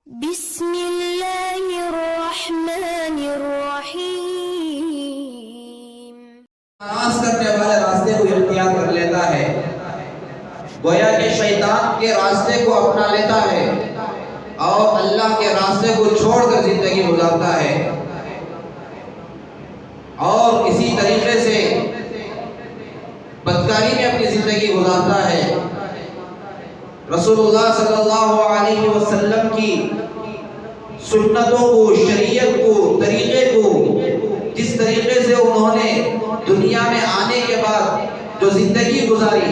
بسم اللہ الرحمن الرحیم۔ ناراض کرنے والے راستے کو اختیار کر لیتا ہے، گویا کہ شیطان کے راستے کو اپنا لیتا ہے اور اللہ کے راستے کو چھوڑ کر زندگی گزارتا ہے، اور اسی طریقے سے بدکاری میں اپنی زندگی گزارتا ہے۔ رسول اللہ صلی اللہ علیہ وسلم کی سنتوں کو، شریعت کو، طریقے کو، جس طریقے سے انہوں نے دنیا میں آنے کے بعد جو زندگی گزاری،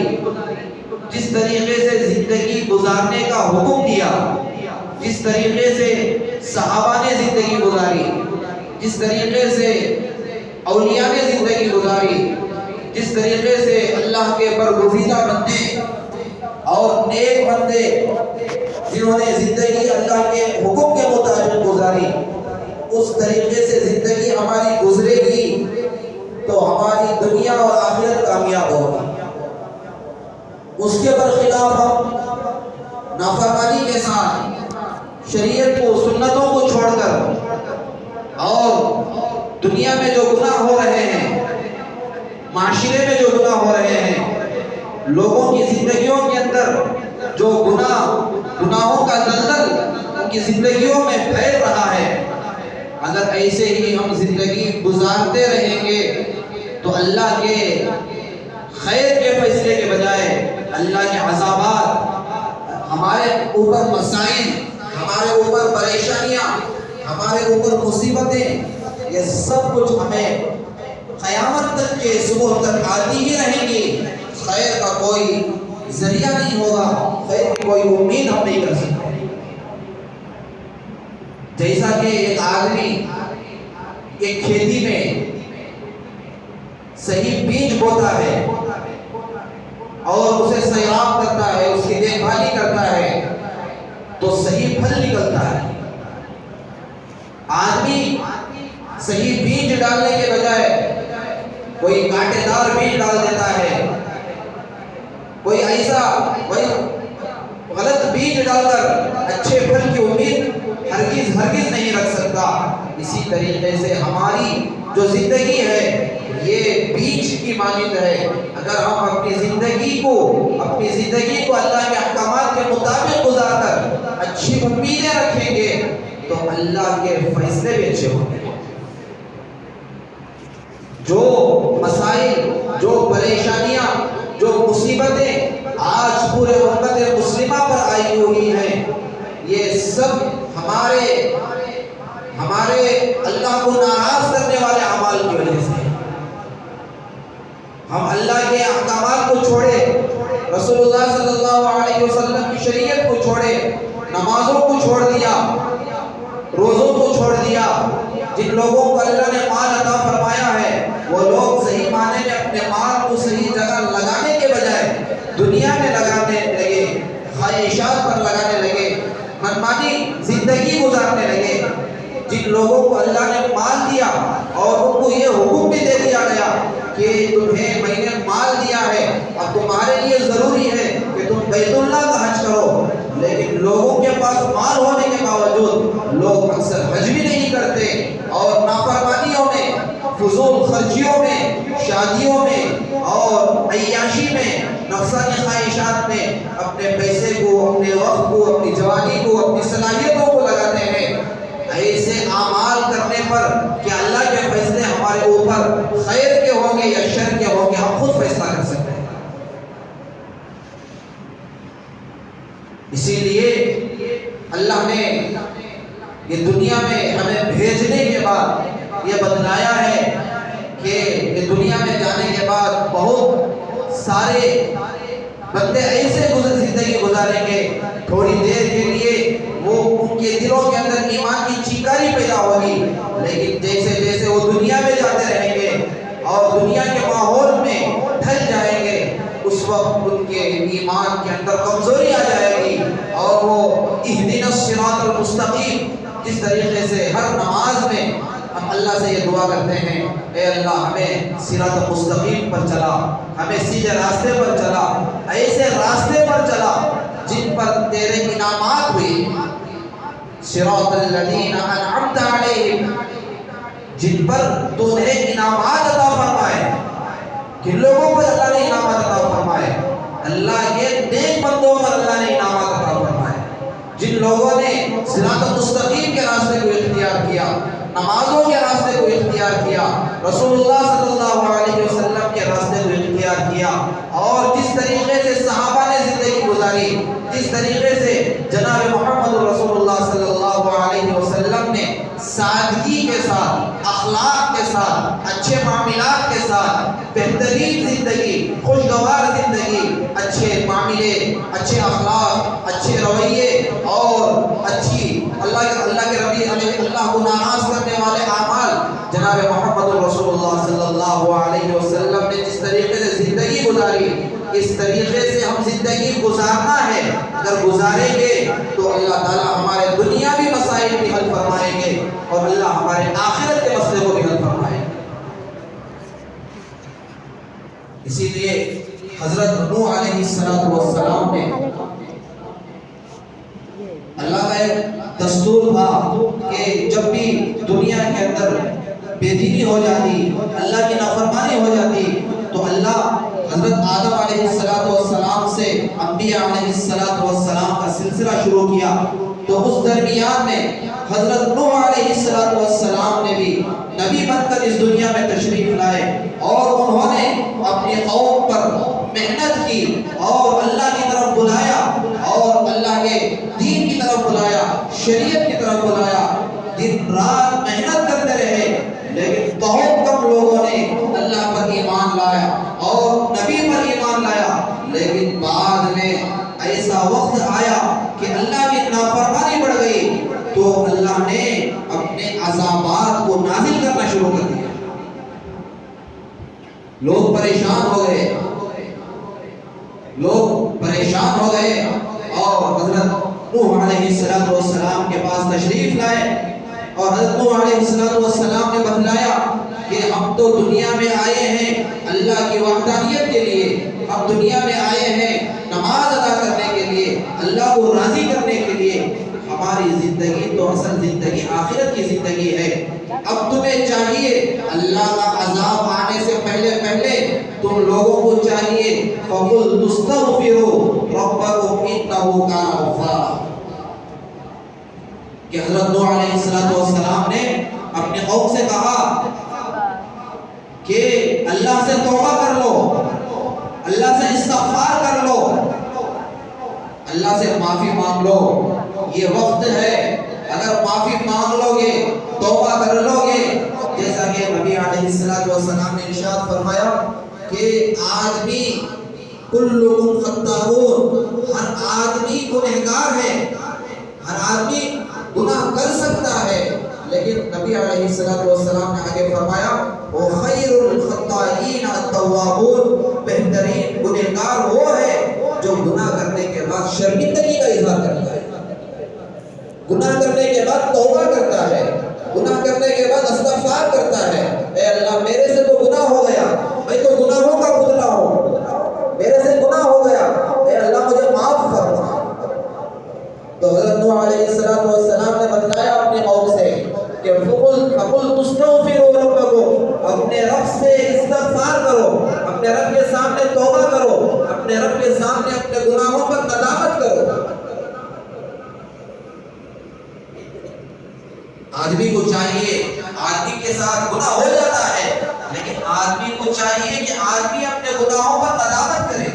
جس طریقے سے زندگی گزارنے کا حکم دیا، جس طریقے سے صحابہ نے زندگی گزاری، جس طریقے سے اولیاء نے زندگی گزاری، جس طریقے سے اللہ کے برگزیدہ بندے اور نیک بندے جنہوں نے زندگی اللہ کے حکم کے مطابق گزاری، اس طریقے سے زندگی ہماری گزرے گی تو ہماری دنیا اور آخرت کامیاب ہوگی۔ اس کے برخلاف ہم نافرمانی کے ساتھ شریعت کو، سنتوں کو چھوڑ کر اور دنیا میں جو گناہ ہو رہے ہیں، معاشرے میں جو گناہ ہو رہے ہیں، لوگوں کی زندگیوں کے اندر جو گناہوں کا دلدل ان کی زندگیوں میں پھیل رہا ہے، اگر ایسے ہی ہم زندگی گزارتے رہیں گے تو اللہ کے خیر کے فیصلے کے بجائے اللہ کے عذابات، ہمارے اوپر مسائل، ہمارے اوپر پریشانیاں، ہمارے اوپر مصیبتیں، یہ سب کچھ ہمیں قیامت تک کے صبح تک آتی ہی رہیں گی۔ خیر کا کوئی ذریعہ نہیں ہوگا، خیر کی کوئی امید ہم نہیں کر سکتے۔ جیسا کہ ایک آدمی ایک کھیتی میں صحیح بیج بوتا ہے اور اسے سیراب کرتا ہے، اس کی دیکھ بھالی کرتا ہے تو صحیح پھل نکلتا ہے۔ آدمی صحیح بیج ڈالنے کے بجائے کوئی کانٹے دار بیج ڈال دیتا ہے، کوئی ایسا غلط بیج ڈال کر اچھے پھل کی امید ہرگز نہیں رکھ سکتا۔ اسی طریقے سے ہماری جو زندگی ہے یہ بیج کی مانند ہے۔ اگر ہم اپنی زندگی کو اللہ کے احکامات کے مطابق گزار کر اچھی امیدیں رکھیں گے تو اللہ کے فیصلے بھی اچھے ہوں گے۔ جو مسائل، جو پریشانیاں، جو مصیبتیں آج پورے امت مسلمہ پر آئی ہوئی ہیں، یہ سب ہمارے اللہ کو ناراض کرنے والے اعمال کی وجہ سے۔ ہم اللہ کے احکامات کو چھوڑے، رسول اللہ صلی اللہ علیہ وسلم کی شریعت کو چھوڑے، نمازوں کو چھوڑ دیا، روزوں کو چھوڑ دیا۔ جن لوگوں کو اللہ نے مال عطا فرمایا ہے وہ لوگ صحیح معنی میں اپنے مال کو صحیح جگہ لگانے کے بجائے دنیا میں لگانے لگے، خواہشات پر لگانے لگے، منمانی زندگی گزارنے لگے۔ جن لوگوں کو اللہ نے مال دیا اور ان کو یہ حکم بھی دے دیا گیا کہ تمہیں میں نے مال دیا ہے، اب تمہارے لیے ضروری ہے کہ تم بیت اللہ کا حج کرو، لیکن لوگوں کے پاس مال ہونے کے باوجود لوگ اکثر حج بھی نہیں کرتے اور نافرمانیوں میں، فضول خرچیوں میں، شادیوں میں اور عیاشی میں، نفسانی خواہشات میں اپنے پیسے کو، اپنے وقت کو، اپنی جوانی کو، اپنی صلاحیتوں کو لگاتے ہیں۔ ایسے اعمال کرنے پر کہ اللہ کے فیصلے ہمارے اوپر خیر کے ہوں گے یا شر کے ہوں گے ہم خود فیصلہ کر سکتے ہیں۔ اسی لیے اللہ نے یہ دنیا میں ہمیں بھیجنے کے بعد یہ بتلایا ہے کہ یہ دنیا میں جانے کے بعد بہت سارے بندے ایسے زندگی گزاریں گے، تھوڑی دیر کے لیے وہ ان کے دلوں کے اندر ایمان کی چنگاری پیدا ہوگی، لیکن جیسے جیسے وہ دنیا میں جاتے رہیں گے اور دنیا کے ماحول میں ڈھل جائیں گے، اس وقت ان کے ایمان کے اندر کمزوری آ جائے گی اور وہ اہدنا الصراط المستقیم، جس طریقے سے ہر نماز میں ہم اللہ سے یہ دعا کرتے ہیں، اے اللہ ہمیں صراط مستقیم پر چلا، ہمیں سیدھے راستے پر چلا، ایسے راستے پر چلا جن پر تیرے انعامات ہوئے، صراط الذین انعمت علیہم، جن پر تو نے انعامات عطا فرمائے. کن لوگوں پر اللہ نے انعامات عطا فرمائے؟ اللہ کے نیک بندوں پر اللہ نے انعامات عطا فرمائے، جن لوگوں نے صراط المستقیم کے راستے کو اختیار کیا، نمازوں کے راستے کو اختیار کیا، رسول اللہ صلی اللہ علیہ وسلم کے راستے کو اختیار کیا، اور جس طریقے سے صحابہ نے زندگی گزاری، جس طریقے سے جناب محمد رسول اللہ صلی اللہ علیہ وسلم نے سادگی کے ساتھ، اخلاق کے ساتھ، اچھے معاملات کے ساتھ بہترین زندگی، خوشگوار زندگی، اچھے معاملے، اچھے اخلاق، اچھے رویے اور اچھی اللہ کے ربی اللہ کو ناراض کرنے والے اعمال، جناب محمد رسول اللہ صلی اللہ علیہ وسلم نے جس طریقے سے زندگی گزاری، اس طریقے سے ہم زندگی گزارنا ہے. اگر گزاریں گے تو اللہ تعالیٰ ہمارے دنیاوی مسائل بھی حل فرمائیں گے اور اللہ ہمارے آخرت کے مسئلے کو بھی حل فرمائیں گے. اسی لیے حضرت نوح علیہ السلام نے، اللہ کا ایک دستور تھا کہ جب بھی دنیا کے اندر بے دینی ہو جاتی، اللہ کی نافرمانی ہو جاتی، تو اللہ حضرت آدم علیہ السلام سے انبیاء علیہ السلام کا سلسلہ شروع کیا. تو اس درمیان میں حضرت نوح علیہ السلام نے بھی نبی بن کر اس دنیا میں تشریف لائے، اور انہوں نے اپنی قوم پر محنت کی اور اللہ کی طرف بلایا، اور اللہ کے دین کی طرف بلایا، شریعت کی طرف بلایا. دن رات محنت کرتے رہے، لیکن بہت کم لوگوں نے اللہ پر ایمان لایا اور نبی پر ایمان لایا. لیکن بعد میں ایسا وقت آیا کہ اللہ کی نافرمانی بڑھ گئی، تو اللہ نے اپنے عذابات کو نازل کرنا شروع کر دیا. لوگ پریشان ہو گئے، اور حضرت نوح علیہ السلام کے پاس تشریف لائے، اور حضرت نوح علیہ السلام نے بتلایا کہ ہم تو دنیا میں آئے ہیں اللہ کی وحدانیت کے لیے، ہم دنیا میں آئے ہیں نماز ادا کرنے کے لیے، اللہ کو راضی کرنے کے لیے. ہماری زندگی تو اصل زندگی آخرت کی زندگی ہے. اب تمہیں چاہیے اللہ کا عذاب آنے سے پہلے تم لوگوں کو چاہیے فَقُلْ تُسْتَغْفِرُوا رَبَّكُمْ إِنَّهُ كَانَ غَفَّارًا، کہ حضرت نوح علیہ السلام نے اپنے قوم سے کہا کہ اللہ سے توبہ کر لو، اللہ سے استغفار کر لو، اللہ سے معافی مانگ لو. یہ وقت ہے، اگر معافی مانگ لو گے، توبہ کر لو گے، جیسا کہ نبی علیہ السلام نے ارشاد فرمایا کہ آدمی کلکم خطاؤون، ہر آدمی گنہگار ہے، ہر آدمی گناہ کر سکتا ہے. لیکن نبی علیہ السلام نے آگے فرمایا وَخَيْرُ الْخَطَّائِينَ التَّوَّابُونَ، بہترین گنہگار وہ ہے جو گناہ کرنے کے بعد شرمندگی کا اظہار کرتا ہے، گناہ کرنے کے بعد توبہ کرتا ہے، گناہ کرنے کے بعد استغفار کرتا ہے. اے اللہ میرے سے تو گناہ ہو گیا، میں تو گناہوں کا پتلا ہوں، میرے سے گناہ ہو گیا، اے اللہ مجھے معاف فرما. تو حضرت نوح علیہ السلام نے بتلایا اپنی قوم سے کہ فَقُلْ تُسْتَغْفِرُوا رَبَّكُمْ، اپنے رب سے استغفار کرو، اپنے رب کے سامنے توبہ کرو، اپنے رب کے سامنے اپنے گناہوں پر ندامت کرو. آدمی کو چاہیے، آدمی کے ساتھ گناہ ہو جاتا ہے، لیکن آدمی کو چاہیے کہ آدمی اپنے گناہوں پر ندامت کرے،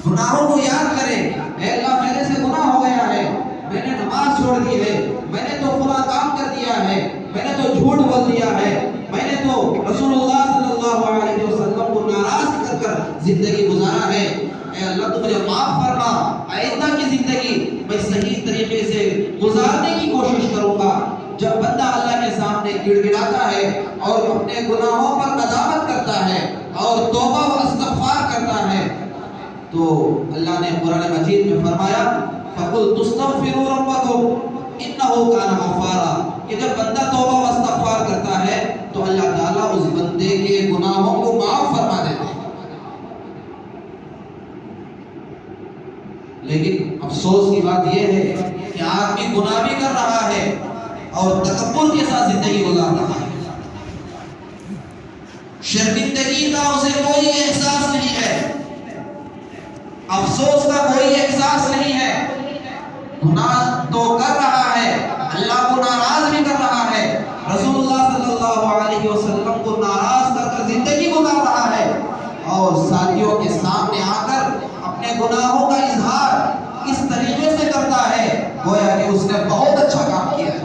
گناہوں کو یاد کرے. اے اللہ میرے سے گناہ ہو گیا ہے، میں نے نماز چھوڑ دی ہے، میں نے تو فلاں کام کر دیا ہے، میں نے تو جھوٹ بول دیا ہے، میں نے تو رسول اللہ صلی اللہ علیہ وسلم کو ناراض کر زندگی گزارا ہے. اے اللہ تو مجھے معاف فرما، آئندہ کی زندگی میں صحیح طریقے سے گزارنے کی کوشش کروں گا. جب بندہ اللہ کے سامنے گڑ گڑاتا ہے اور اپنے گناہوں پر ندامت کرتا ہے اور توبہ و استغفار کرتا ہے، تو اللہ نے قرآن مجید میں فرمایا فَقُلْ تُسْتَغْفِرُوا رَبَّكُمْ إِنَّهُ كَانَ غَفَّارًا، کہ جب بندہ توبہ و استغفار کرتا ہے تو اللہ تعالیٰ اس بندے کے گناہوں کو معاف فرما دیتے ہیں. لیکن افسوس کی بات یہ ہے کہ آدمی گناہ بھی کر رہا ہے اور تکبر کے ساتھ زندگی گزار رہا ہے. شرمندگی کا اسے کوئی احساس نہیں ہے، افسوس کا کوئی احساس نہیں ہے. گناہ تو کر رہا ہے، اللہ کو ناراض بھی کر رہا ہے، رسول اللہ صلی اللہ علیہ وسلم کو ناراض کر کر زندگی گزار رہا ہے، اور ساتھیوں کے سامنے آ کر اپنے گناہوں کا اظہار اس طریقے سے کرتا ہے گویا کہ اس نے بہت اچھا کام کیا ہے.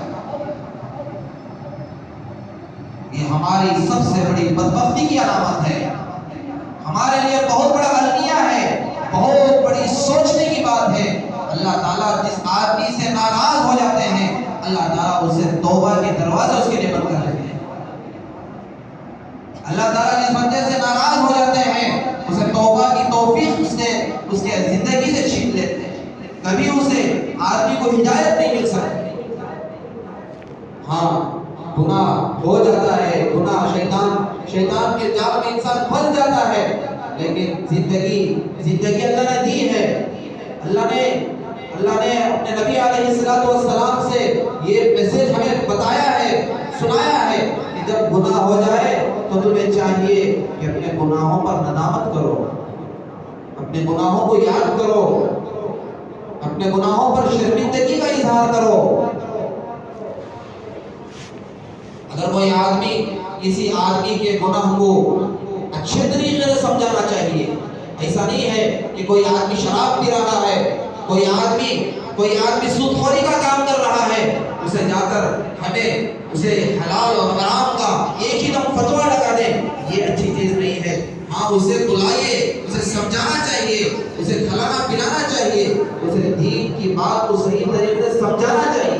یہ ہماری سب سے بڑی بدبختی کی علامت ہے، ہمارے لیے بہت بڑا المیہ ہے، بہت بڑی سوچنے کی بات ہے. اللہ تعالیٰ جس آدمی سے ناراض ہو جاتے ہیں اللہ تعالیٰ اسے توبہ کے دروازے اس کے لیے بند کر دیتے ہیں. اللہ تعالیٰ جس بندے سے ناراض ہو جاتے ہیں اسے توبہ کی توفیق اس کے زندگی سے چھین لیتے ہیں. کبھی اسے آدمی کو ہدایت نہیں مل سکتی. ہاں گناہ ہو جاتا ہے، گناہ شیطان کے جال میں انسان پھنس جاتا ہے، لیکن زندگی اللہ نے دی ہے. اللہ نے اپنے نبی علیہ السلام سے یہ میسج ہمیں بتایا ہے، سنایا ہے کہ جب گناہ ہو جائے تو تمہیں چاہیے کہ اپنے گناہوں پر ندامت کرو، اپنے گناہوں کو یاد کرو، اپنے گناہوں پر شرمندگی کا اظہار کرو. اگر کوئی آدمی کسی آدمی کے گناہ کو اچھے طریقے سے سمجھانا چاہیے. ایسا نہیں ہے کہ کوئی آدمی شراب پی رہا ہے، کوئی آدمی سود خوری کا کام کر رہا ہے، اسے جا کر ہمیں اسے حلال اور حرام کا ایک ہی دم فتویٰ لگا دیں، یہ اچھی چیز نہیں ہے. ہاں اسے بلائیے، اسے سمجھانا چاہیے، اسے کھلانا پلانا چاہیے، اسے دین کی بات کو صحیح طریقے سے سمجھانا چاہیے.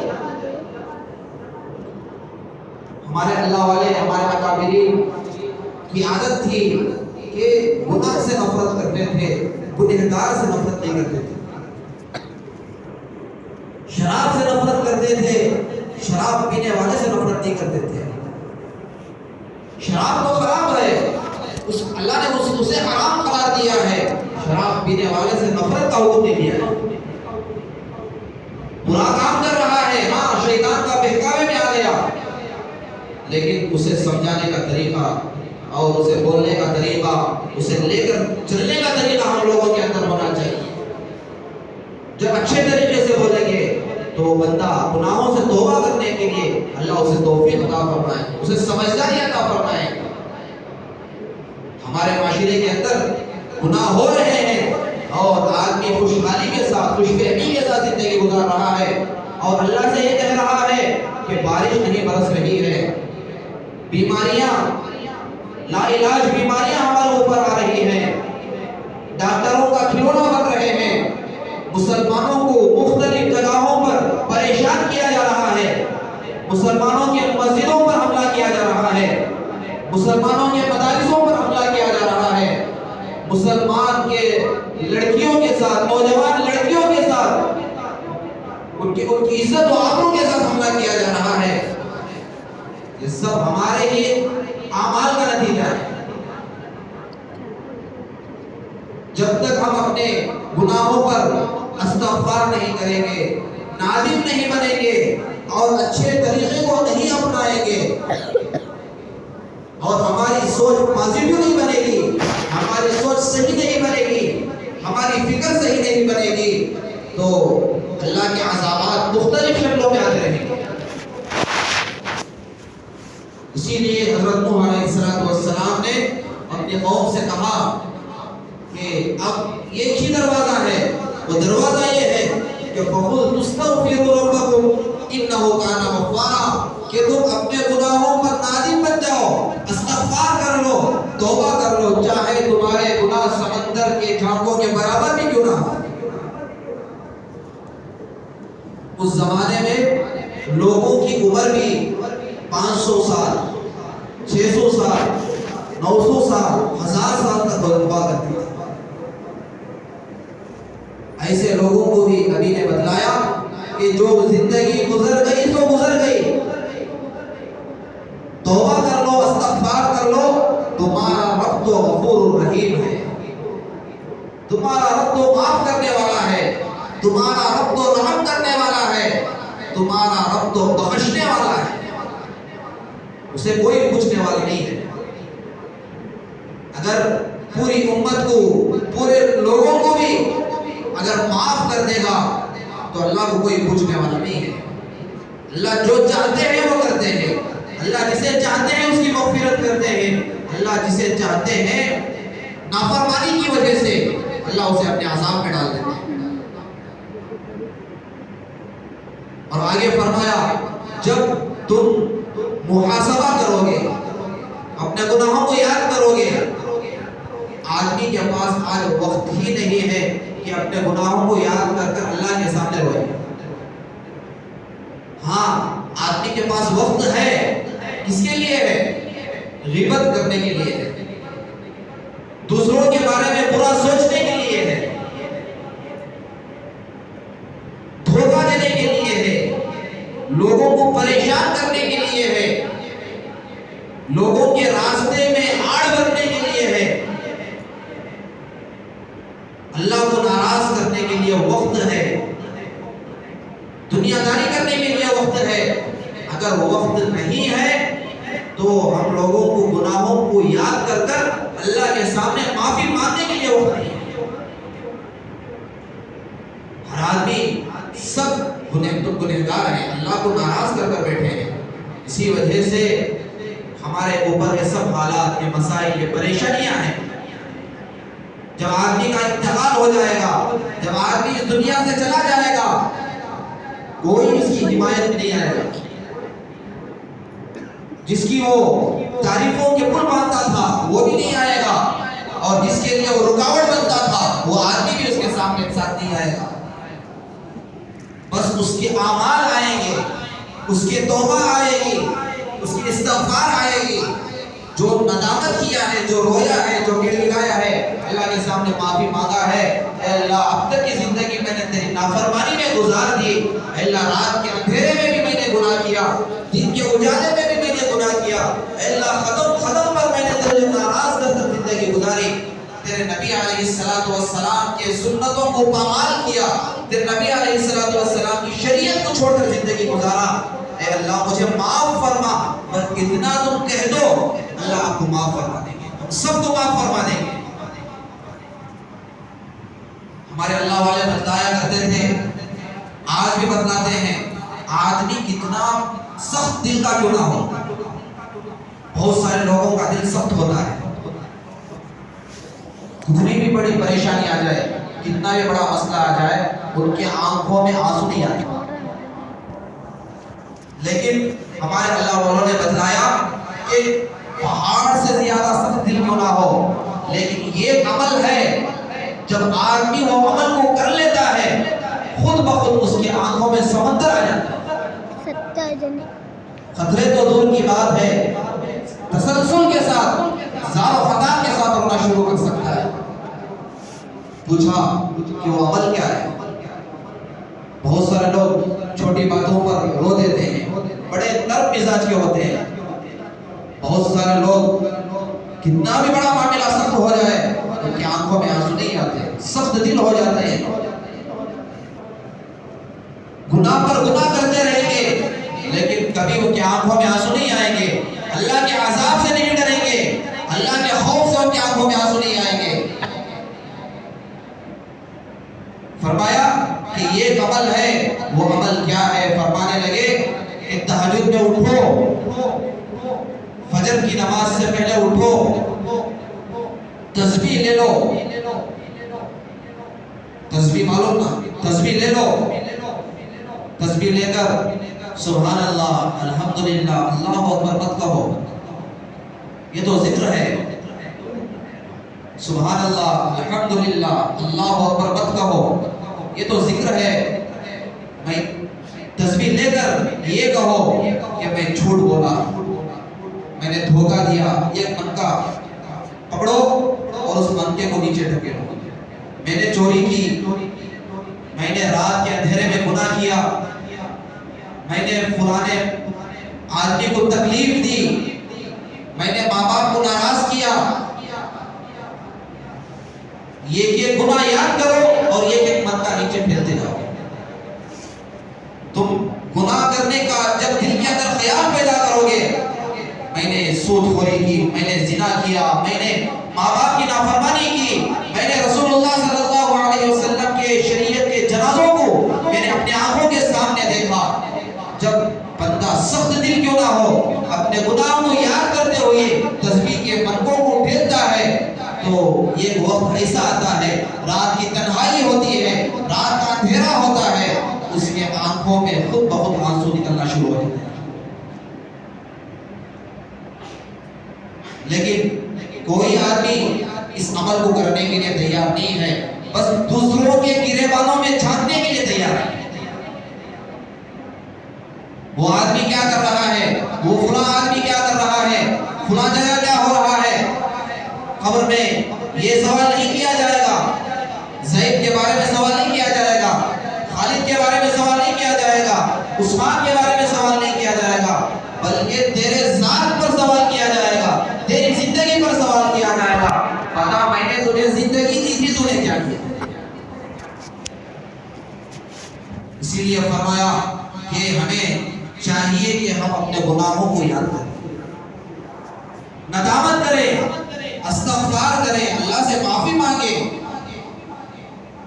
ہمارے اللہ والے، ہمارے اکابرین کی عادت تھی کہ گناہ سے نفرت کرتے تھے، گنہگار سے نفرت نہیں کرتے تھے. شراب سے نفرت کرتے تھے، شراب پینے والے سے نفرت نہیں کرتے تھے. شراب تو خراب ہے، اللہ نے اسے حرام قرار دیا ہے، شراب پینے والے سے نفرت کا حکم نہیں دیا ہے. برا کام کر رہا ہے، ہاں شیطان کا بہکاوے میں آ گیا، لیکن اسے سمجھانے کا طریقہ اور اسے بولنے کا طریقہ، اسے لے کر چلنے کا طریقہ ہم لوگوں کے اندر ہونا چاہیے. جب اچھے طریقے سے بولیں گے تو وہ بندہ گناہوں سے توبہ کرنے کے لیے اللہ اسے توفیق عطا فرمائے، اسے سمجھداری عطا فرمائے. ہمارے معاشرے کے اندر گناہ ہو رہے ہیں اور آدمی خوشحالی کے ساتھ، خوش فہمی کے ساتھ زندگی گزار رہا ہے اور اللہ سے یہ کہہ رہا ہے کہ بارش نہیں برس رہی ہے. بیماریاں، لا علاج بیماریاں ہمارے اوپر آ رہی ہیں، ڈاکٹروں کا کھلونا بن رہے ہیں، مسلمانوں کو مختلف جگہوں پر پریشان کیا جا رہا ہے، مسلمانوں کے مسجدوں پر حملہ کیا جا رہا ہے، مسلمانوں کے مدارسوں پر حملہ کیا جا رہا ہے، مسلمان کے لڑکیوں کے ساتھ، نوجوان لڑکیوں کے ساتھ ان کی عزت و آبرو کے ساتھ حملہ کیا جا رہا ہے. یہ سب ہمارے ہی اعمال کا نتیجہ ہے. جب تک ہم اپنے گناہوں پر استغفار نہیں کریں گے، نادم نہیں بنیں گے اور اچھے طریقے کو نہیں اپنائیں گے اور ہماری سوچ پازیٹیو نہیں بنے گی، ہماری سوچ صحیح نہیں بنے گی، ہماری فکر صحیح نہیں بنے گی، تو اللہ کے عذابات مختلف شکلوں میں آتے رہیں گے. اسی لیے حضرت نوح علیہ السلام نے اپنے قوم سے کہا کہ اب ایک ہی دروازہ ہے، وہ دروازہ یہ ہے کہ فَقُلْ تُسْتَغْفِرُوا رَبَّكُمْ إِنَّهُ كَانَ غَفَّارًا، کہ تم اپنے گناہوں پر نادم بن جاؤ، استغفار کر لو، توبہ کر لو، چاہے تمہارے گناہ سمندر کے جھاگوں کے برابر بھی کیوں نہ ہو. اس زمانے میں لوگوں کی عمر بھی 500 سال، 600 سال، 900 سال، 1000 سال تک ہوا کرتی تھی. ایسے لوگوں کو بھی نبی نے بتلایا کہ جو زندگی گزر گئی تو گزر گئی، توبہ کر لو، استغفار کر لو، تمہارا رب تو غفور رحیم ہے، تمہارا رب تو معاف کرنے والا ہے، تمہارا رب تو رحم کرنے والا ہے. تمہارا رب تو بخشنے والا ہے، اسے کوئی پوچھنے والا نہیں ہے۔ اگر پوری امت کو، پورے لوگوں کو بھی اگر معاف کر دے گا تو اللہ کو کوئی پوچھنے والا نہیں ہے۔ اللہ جو چاہتے ہیں وہ کرتے ہیں، اللہ جسے چاہتے ہیں اس کی مغفرت کرتے ہیں، اللہ جسے چاہتے ہیں نافرمانی کی وجہ سے اللہ اسے اپنے عذاب میں ڈال دیتے ہیں۔ اور آگے فرمایا جب تم محاسبہ کرو گے، اپنے گناہوں کو یاد کرو گے، آدمی کے پاس آج وقت ہی نہیں ہے کہ اپنے گناہوں کو یاد کر کر اللہ کے سامنے روئے۔ ہاں آدمی کے پاس وقت ہے، کس کے لیے ہے؟ غیبت کرنے کے لیے ہے، دوسروں کے بارے میں برا سوچنے کے لیے ہے، دھوکہ دینے کے لیے ہے، لوگوں کو پریشان کرنے کے لیے ہے، لوگوں کے راستے میں آڑ بننے کے لیے ہے، اللہ کو ناراض کرنے کے لیے وقت ہے، دنیا داری کرنے کے لیے وقت ہے۔ اگر وقت نہیں ہے تو ہم لوگوں کو گناہوں کو یاد کر کر اللہ کے سامنے معافی مانگنے کے لیے وقت نہیں ہے۔ ہر آدمی سب گنہگار ہیں، اللہ کو ناراض کر کر بیٹھے ہیں، اسی وجہ سے ہمارے اوپر یہ سب حالات، یہ مسائل، یہ پریشانیاں ہیں۔ جب آدمی کا انتقال ہو جائے گا، جب آدمی اس دنیا سے چلا جائے گا، کوئی اس کی حمایت میں نہیں آئے گا۔ جس کی وہ تعریفوں کے پل باندھتا تھا وہ بھی نہیں آئے گا، اور جس کے لیے وہ رکاوٹ بنتا تھا وہ آدمی بھی اس کے سامنے ساتھ نہیں آئے گا۔ بس اس کے اعمال آئیں گے، اس کے توبہ آئے گی، اس کی استغفار آئے گی، جو ندامت کیا ہے، جو رویا ہے، جو گڑگڑایا ہے، اللہ کے سامنے معافی مانگا ہے، اے اللہ اب تک کی زندگی میں نے تیری نافرمانی میں گزار دی، اے اللہ رات کے اندھیرے میں بھی میں نے گناہ کیا، دن کے اجالے میں بھی میں نے گناہ کیا، اے اللہ قدم پر میں نے تجھے ناراض کر کر زندگی گزاری، تیرے نبی علیہ السلام کے سنتوں کو پامال کیا، تیرے نبی علیہ السلام کی شریعت کو چھوڑ کر زندگی گزارا، اے اللہ مجھے معاف فرما، بس اتنا تم کہہ دو اللہ آپ کو معاف فرما دیں گے، ہم سب کو معاف فرما دیں گے۔ ہمارے اللہ والے بتایا کرتے تھے، آج بھی بتلاتے ہیں، آدمی کتنا سخت دل کا کیوں نہ ہو، بہت سارے لوگوں کا دل سخت ہوتا ہے، کتنی بھی بڑی پریشانی آ جائے، کتنا بھی بڑا مسئلہ آ جائے، ان کی آنکھوں میں آنسو نہیں آتے، لیکن ہمارے اللہ والوں نے بتلایا کہ پہاڑ سے زیادہ سخت دل کیوں نہ ہو، لیکن یہ عمل ہے جب آدمی وہ عمل کو کر لیتا ہے خود بخود اس کی آنکھوں میں سمندر آ جاتا ہے۔ خطرے تو دور کی بات ہے، تسلسل کے ساتھ، زار و خطا کے ساتھ رونا شروع کر سکتا ہے۔ پوچھا کہ وہ عمل کیا ہے؟ بہت سارے لوگ چھوٹی باتوں پر رو دیتے ہیں، بڑے نرم مزاج کے ہوتے ہیں، بہت سارے لوگ کتنا بھی بڑا معاملہ سخت ہو جائے ان کی آنکھوں میں آنسو نہیں آتے، سخت دل ہو جاتے ہیں، گناہ پر گناہ کرتے رہیں گے لیکن کبھی ان کی آنکھوں میں آنسو نہیں آئیں گے، اللہ کے عذاب سے نہیں ڈریں گے، اللہ کے خوف سے ان کی آنکھوں میں آنسو نہیں آئیں گے۔ فرمایا کہ یہ عمل ہے، وہ عمل کیا ہے؟ فرمانے لگے کہ تہجد میں اٹھو، فجر کی نماز سے پہلے اٹھو، تسبیح لے لو، تسبیح معلوم نا، تسبیح لے لو، تسبیح لے کر سبحان اللہ، الحمدللہ، اللہ اکبر مت کہو، یہ تو ذکر ہے، سبحان اللہ، الحمدللہ، اللہ اکبر مت کہو، یہ تو ذکر ہے۔ میں تسبیح لے کر یہ کہو کہ میں جھوٹ بولا، میں نے دھوکہ دیا، ایک منکا پکڑو اور اس منکے کو نیچے ڈھکیلو، میں نے چوری کی، میں نے رات کے اندھیرے میں گناہ کیا، میں نے فلانے آدمی کو تکلیف دی، میں نے ماں باپ کو ناراض کیا، یہ گناہ یاد کرو اور یہ منکا نیچے پھیلتے جاؤ۔ تم گناہ کرنے کا جب دل کے اندر خیال پیدا کرو گے، میں نے سود خوری کی، میں نے زنا کیا، میں نے ماں باپ کی نافرمانی کی، میں نے رسول اللہ صلی اللہ علیہ وسلم کے شریعت کے جنازوں کو میں نے اپنے آنکھوں کے سامنے دیکھا. جب بندہ سخت دل کیوں نہ ہو اپنے گناہوں کو یاد کرتے ہوئے تسبیح کے منقوں کو پھیرتا ہے، تو یہ وقت ایسا آتا ہے، رات کی تنہائی ہوتی ہے، رات کا اندھیرا ہوتا ہے، اس کے آنکھوں میں خود بخود آنسو نکلنا شروع ہو جاتے ہیں. لیکن کوئی آدمی اس عمل کو کرنے کے لیے تیار نہیں ہے، بس دوسروں کے گریبانوں میں جھانکنے کے لیے تیار ہے. وہ آدمی کیا کر رہا ہے، وہ فلاں آدمی کیا کر رہا ہے، فلاں جگہ کیا ہو رہا ہے. قبر میں یہ سوال نہیں کیا جائے گا، زید کے بارے میں سوال نہیں کیا جائے گا، خالد کے بارے میں سوال نہیں کیا جائے گا، عثمان کے بارے میں سوال نہیں کیا جائے گا، بلکہ تیرے ذات پر سوال کیا جائے گا، تیری زندگی پر سوال کیا جائے گا. بتا میں نے تجھے زندگی دی تھی، تو نے کیا کیا. اسی لیے فرمایا کہ ہمیں چاہیے کہ ہم اپنے گناہوں کو یاد کریں، ندامت کریں، استغفار کریں، اللہ سے معافی مانگیں.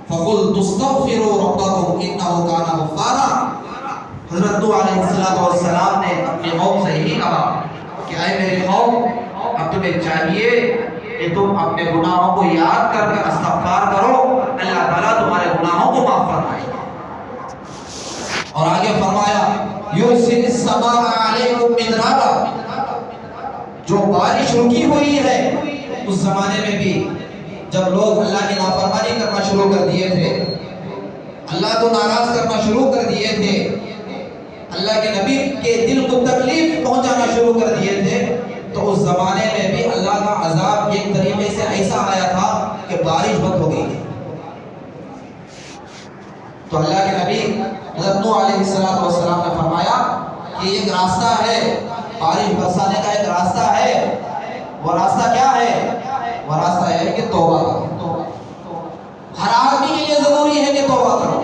فَقُلْ تُسْتَغْفِرُوا رَبَّكُمْ إِنَّهُ كَانَ غَفَّارًا. حضرت نوح علیہ السلام نے اپنی قوم سے یہی کہا کہ اے میری قوم، اب تمہیں چاہیے کہ تم اپنے گناہوں کو یاد کر کر استغفار کرو، اللہ تعالیٰ تمہارے گناہوں کو معاف فرمائے. اور آگے فرمایا یُرْسِلِ السَّمَاءَ عَلَيْكُمْ مِدْرَارًا. جو بارش رکی ہوئی ہے اس زمانے میں بھی جب لوگ اللہ کی نافرمانی کرنا شروع کر دیے تھے، اللہ کو ناراض کرنا شروع کر دیے تھے، اللہ کے نبی کے دل کو تکلیف پہنچانا شروع کر دیے تھے، تو اس زمانے میں بھی اللہ کا عذاب ایک طریقے سے ایسا آیا تھا کہ بارش بند ہو گئی. تو اللہ کے نبی حضرت نوح علیہ السلام نے فرمایا کہ ایک راستہ ہے، بارش برسانے کا ایک راستہ ہے. وہ راستہ کیا ہے؟ وہ راستہ ہے کہ توبہ کرو. ہر آدمی کے لیے ضروری ہے کہ توبہ کرو.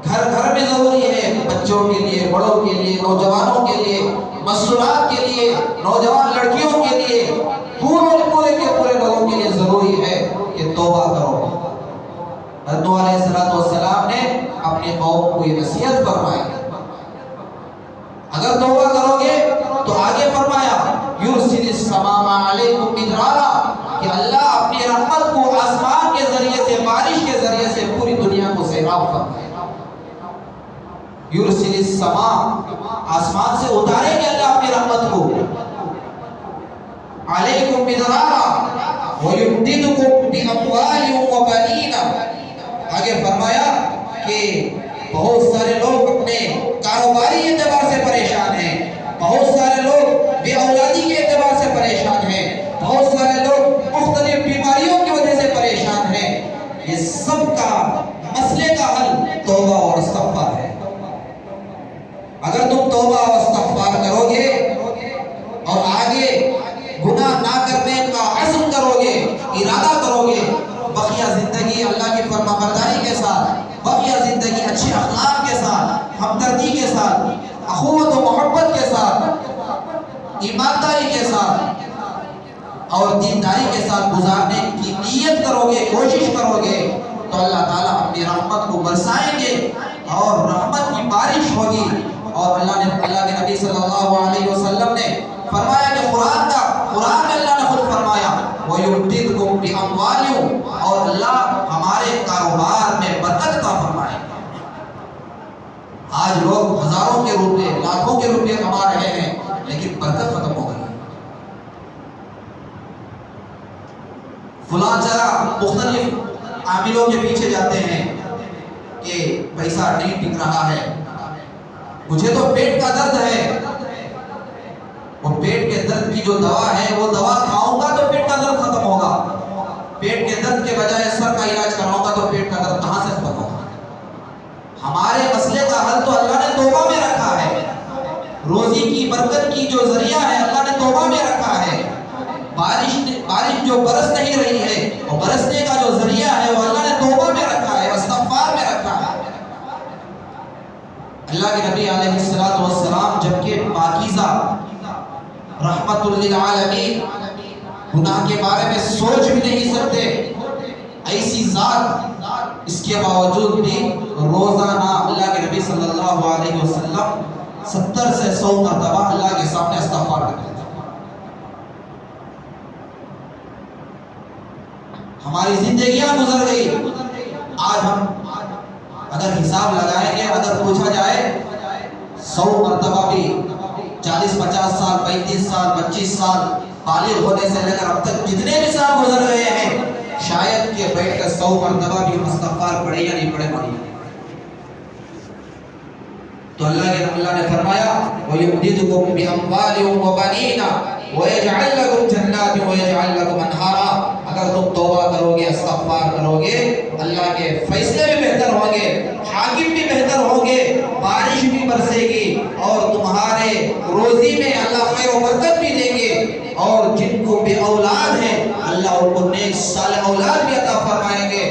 گھر گھر میں ضروری ہے، بچوں کے لیے، بڑوں کے لیے، نوجوانوں کے لیے، مسئولات کے لیے، نوجوان لڑکیوں کے لیے، پورے کے پورے لوگوں کے لیے ضروری ہے کہ توبہ کرو. حضرت نوح علیہ السلام نے اپنی قوم کو یہ نصیحت فرمائی. اگر توبہ کرو گے تو آگے فرمایا یُرْسِلِ السَّمَاءَ عَلَيْكُمْ مِدْرَارًا، کہ اللہ اپنی رحمت کو آسمان کے ذریعے سے، بارش کے ذریعے سے پوری دنیا کو سیراب فرمائے. یُرْسِلِ السَّمَاء، آسمان سے اتاریں گے اللہ اپنی رحمت کو. عَلَيْكُمْ مِدْرَارًا وَيُمْدِدْكُمْ بِأَمْوَالٍ وَبَنِينَ. آگے فرمایا کہ بہت سارے لوگ اپنے کاروباری اعتبار سے پریشان ہیں، بہت سارے لوگ بے اولادی کے اعتبار سے پریشان ہیں، بہت سارے لوگ مختلف بیماریوں کی وجہ سے پریشان ہیں. یہ سب کا مسئلے کا حل توبہ اور استغفار ہے. اگر تم توبہ اور استغفار کرو گے اور آگے گناہ نہ کرنے کا عزم کرو گے، ارادہ کرو گے، بقیہ زندگی اللہ کی فرما برداری کے ساتھ، بقیہ زندگی اچھے اخلاق کے ساتھ، ہمدردی کے ساتھ، اخوت و محبت کے ساتھ، ایمانداری کے ساتھ اور دینداری کے ساتھ گزارنے کی نیت کرو گے، کوشش کرو گے، تو اللہ تعالیٰ اپنی رحمت کو برسائیں گے اور رحمت کی بارش ہوگی. اور اللہ کے نبی صلی اللہ علیہ وسلم نے فرمایا کہ قرآن میں اللہ نے خود فرمایا وَيُمْدِدْكُمْ بِأَمْوَالٍ، اور اللہ ہمارے کاروبار میں برکت عطا فرمائے. آج لوگ ہزاروں کے روپے، لاکھوں کے روپے کما رہے ہیں، لیکن برکت ختم ہو گئی. فلاں جگہ مختلف عاملوں کے پیچھے جاتے ہیں کہ پیسہ نہیں ٹک رہا ہے، مجھے تو پیٹ کا درد ہے، وہ پیٹ کے درد کی جو دوا ہے وہ دوا کھاؤں گا تو پیٹ کا درد ختم ہوگا، پیٹ کے درد کے بجائے سر کا علاج کراؤں گا تو پیٹ کا درد کہاں سے ختم ہوگا. ہمارے مسئلے کا حل تو اللہ نے توبہ میں رکھا ہے. روزی کی برکت کی جو ذریعہ ہے اللہ نے توبہ میں رکھا ہے. بارش جو برس نہیں رہی ہے وہ برسنے کا جو ذریعہ ہے وہ اللہ نے توبہ میں رکھا ہے، استغفار میں رکھا ہے. اللہ کے نبی علیہ السلام جبکہ پاکیزہ رحمت للعالمین گناہ کے بارے میں سوچ بھی نہیں سکتے، ایسی ذات، اس کے باوجود بھی روزانہ اللہ کے نبی صلی اللہ علیہ وسلم 70 سے 100 مرتبہ اللہ کے سامنے استغفار کرتے تھے۔ ہماری زندگیاں گزر گئی، آج ہم اگر حساب لگائیں گے، اگر پوچھا جائے 100 مرتبہ بھی 40-50 سال 35 سال 25 سال بالغ ہونے سے لے کر اب تک جتنے بھی سال گزر گئے ہیں، شاید کہ بیٹھ کر 100 مرتبہ بھی ہم استغفار پڑھے یا نہیں پڑھے پڑھے۔ تو اللہ نے فرمایا وَيُمْدِدُكُمْ بِأَمْوَالٍ وَبَنِينَ وَيَجْعَلْ لَكُمْ جَنَّاتٍ وَيَجْعَلْ لَكُمْ أَنْهَارًا۔ اگر تم توبہ کرو گے، استغفار کرو گے، اللہ کے فیصلے بھی بہتر ہوں گے، حاکم بھی بہتر ہوں گے، بارش بھی برسے گی، اور تمہارے روزی میں اللہ خیر و برکت بھی دیں گے، اور جن کو بے اولاد ہیں اللہ ان کو نیک صالح اولاد بھی عطا فرمائیں گے۔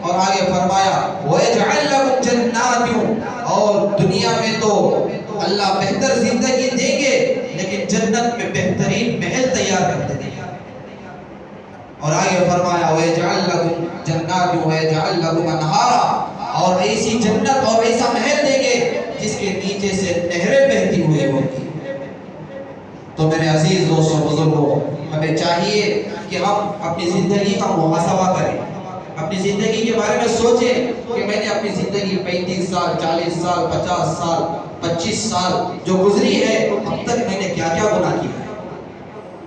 اور آگے فرمایا وَيَجْعَلْ لَكُمْ جَنَّاتٍ، اور دنیا میں تو اللہ بہتر زندگی دیں گے، لیکن جنت میں بہترین محل تیار کر دیں گے۔ اور آگے فرمایا وَيَجْعَلْ لَكُمْ جَنَّاتٍ وَيَجْعَلْ لَكُمْ أَنْهَارًا، اور ایسی جنت اور ایسا محل دیں گے جس کے نیچے سے نہریں بہتی ہوئی ہوگی۔ تو میرے عزیز دوستوں بزرگوں، ہمیں چاہیے کہ ہم اپنی زندگی کا محاسبہ کریں، اپنی زندگی کے بارے میں سوچیں کہ میں نے اپنی زندگی 35 سال 40 سال 50 سال 25 سال جو گزری ہے، اب تک میں نے کیا کیا گناہ کیا ہے۔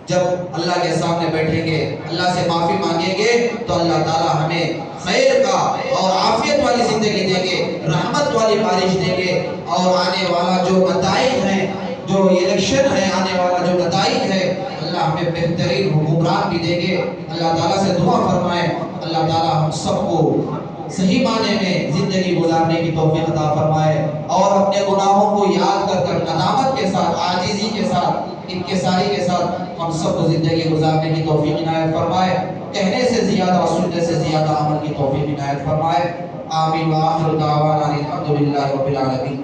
جب اللہ کے سامنے بیٹھیں گے، اللہ سے معافی مانگیں گے، تو اللہ تعالیٰ ہمیں خیر کا اور عافیت والی زندگی دیں گے، رحمت والی بارش دیں گے، اور آنے والا جو نتائج ہیں، جو الیکشن ہے، آنے والا جو نتائج ہے، اللہ ہمیں بہترین حکمران بھی دیں گے۔ اللہ تعالیٰ سے دعا فرمائیں اللہ تعالیٰ ہم سب کو صحیح معنی میں زندگی گزارنے کی توفیق عطا فرمائے، اور اپنے گناہوں کو یاد کر کر ندامت کے ساتھ، عاجزی کے ساتھ، انکساری کے ساتھ ہم سب کو زندگی گزارنے کی توفیق عنایت فرمائے، کہنے سے زیادہ اور سننے سے زیادہ عمل کی توفیق عنایت فرمائے۔ آمین وآخر دعوانا الحمدللہ رب العالمین۔